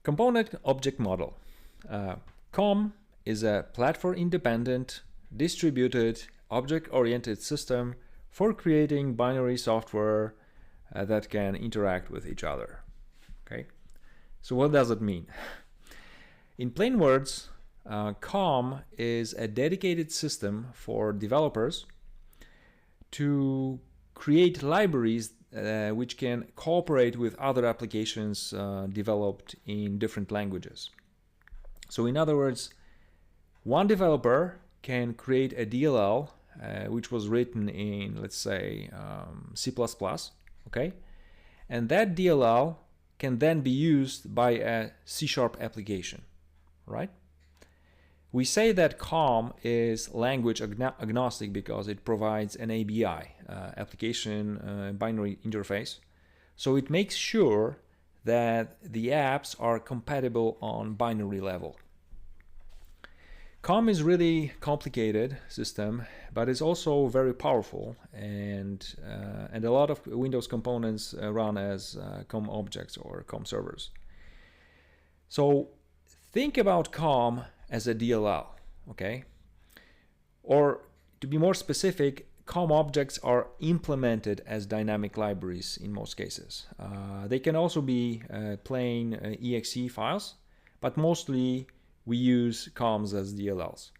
Component Object Model. COM is a platform-independent, distributed, object-oriented system for creating binary software that can interact with each other. Okay, so what does it mean? In plain words, COM is a dedicated system for developers to create libraries which can cooperate with other applications developed in different languages. So in other words, one developer can create a DLL which was written in, let's say, C++, okay? And that DLL can then be used by a C# application, right? We say that COM is language agnostic because it provides an ABI, application binary interface. So it makes sure that the apps are compatible on binary level. COM is really complicated system, but it's also very powerful, and a lot of Windows components run as COM objects or COM servers. So think about COM as a DLL, okay? Or to be more specific, COM objects are implemented as dynamic libraries in most cases. They can also be plain exe files, but mostly we use COMs as DLLs.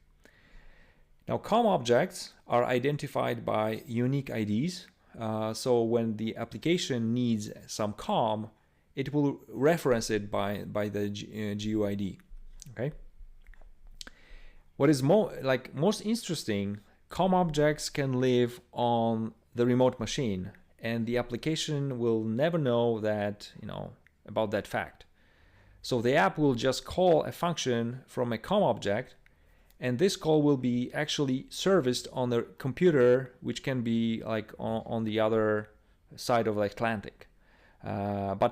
Now, COM objects are identified by unique IDs. So when the application needs some COM, it will reference it by the GUID. Okay. What is most interesting, COM objects can live on the remote machine, and the application will never know that, about that fact. So the app will just call a function from a COM object, and this call will be actually serviced on the computer, which can be like on the other side of the Atlantic. But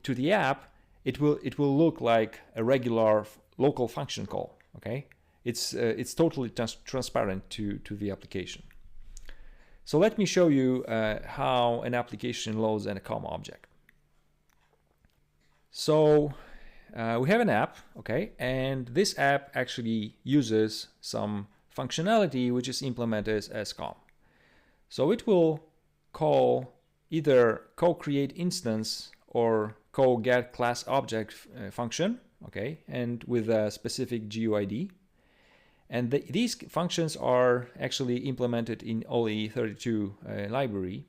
to the app, it will look like a regular local function call. Okay, it's totally transparent to the application. So let me show you how an application loads a COM object. So we have an app, okay, and this app actually uses some functionality which is implemented as COM. So it will call either co-create instance or co-get class object function, okay, and with a specific GUID. And these functions are actually implemented in OLE32 library.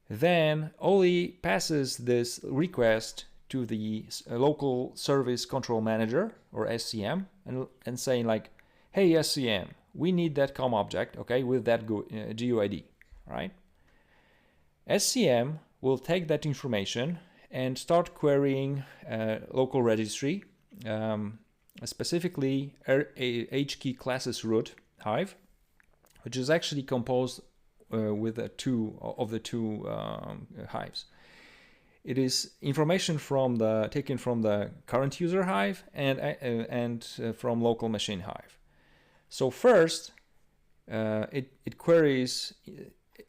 Then OLE passes this request to the local service control manager, or SCM, and saying like, hey SCM, we need that COM object, okay, with that GUID, right? SCM will take that information and start querying local registry, specifically HKey classes root hive, which is actually composed with the two hives. It is information taken from the current user hive and from local machine hive. So first, it queries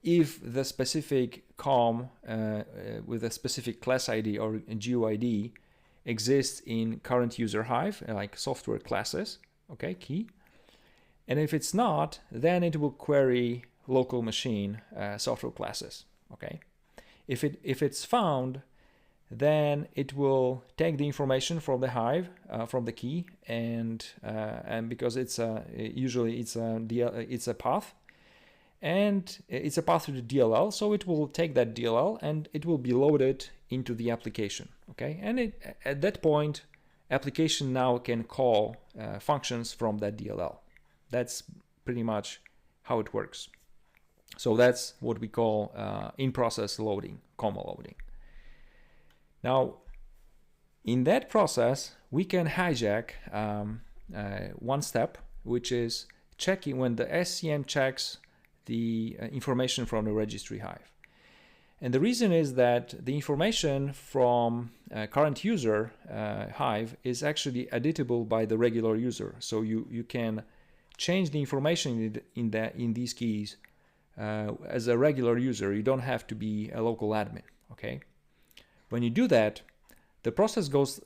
if the specific COM with a specific class ID or GUID exists in current user hive, like software classes, okay, key. And if it's not, then it will query local machine software classes, okay. If it's found, then it will take the information from the hive, from the key, and because it's usually it's a path, and it's a path to the DLL, so it will take that DLL and it will be loaded into the application, okay. And at that point, application now can call functions from that DLL. That's pretty much how it works. So that's what we call in-process loading, comma loading. Now, in that process, we can hijack one step, which is checking when the SCM checks the information from the registry hive. And the reason is that the information from current user hive is actually editable by the regular user. So you can change the information in these keys as a regular user. You don't have to be a local admin, okay? When you do that, the process goes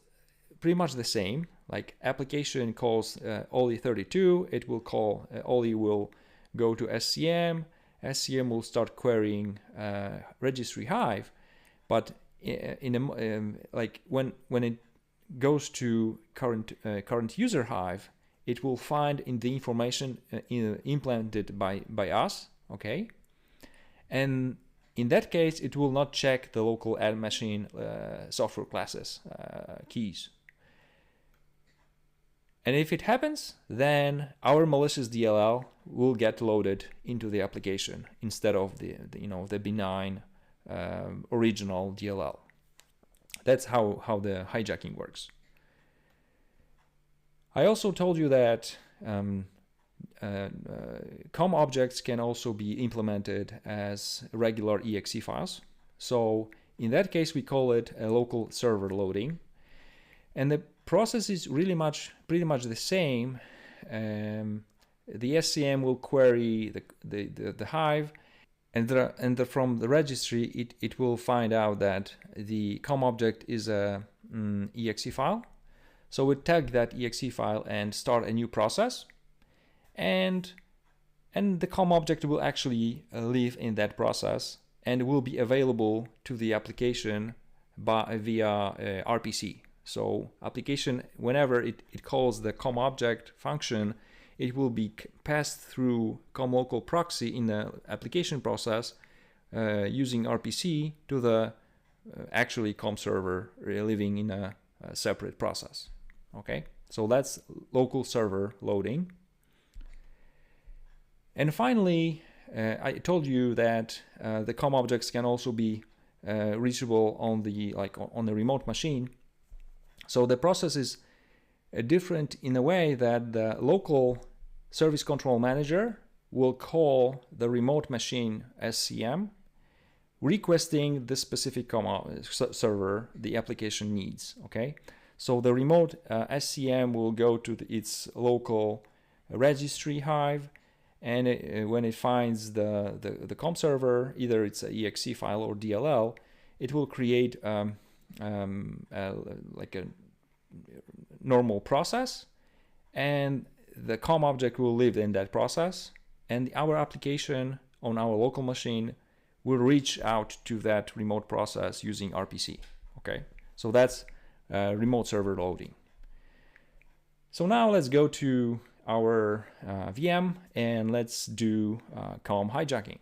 pretty much the same. Like application calls Oli32, it will call, Oli will go to SCM, SCM will start querying registry Hive, but like when it goes to current user Hive, it will find in the information implemented by us, okay? And in that case, it will not check the local add machine software classes keys. And if it happens, then our malicious DLL will get loaded into the application instead of the benign original DLL. That's how the hijacking works. I also told you that COM objects can also be implemented as regular exe files. So in that case, we call it a local server loading. And the process is really pretty much the same. The SCM will query the Hive, and from the registry, it will find out that the COM object is a exe file. So we tag that exe file and start a new process, and the COM object will actually live in that process and will be available to the application via RPC. So application, whenever it calls the COM object function, it will be passed through COM local proxy in the application process using RPC to the actually COM server living in a separate process. Okay, so that's local server loading. And finally, I told you that the COM objects can also be reachable on the remote machine. So the process is different in a way that the local service control manager will call the remote machine SCM, requesting the specific COM server the application needs. Okay, so the remote SCM will go to its local registry Hive, and when it finds the COM server, either it's an exe file or DLL, it will create like a normal process, and the COM object will live in that process, and our application on our local machine will reach out to that remote process using RPC. Okay, so that's remote server loading. So now let's go to our VM and let's do COM hijacking.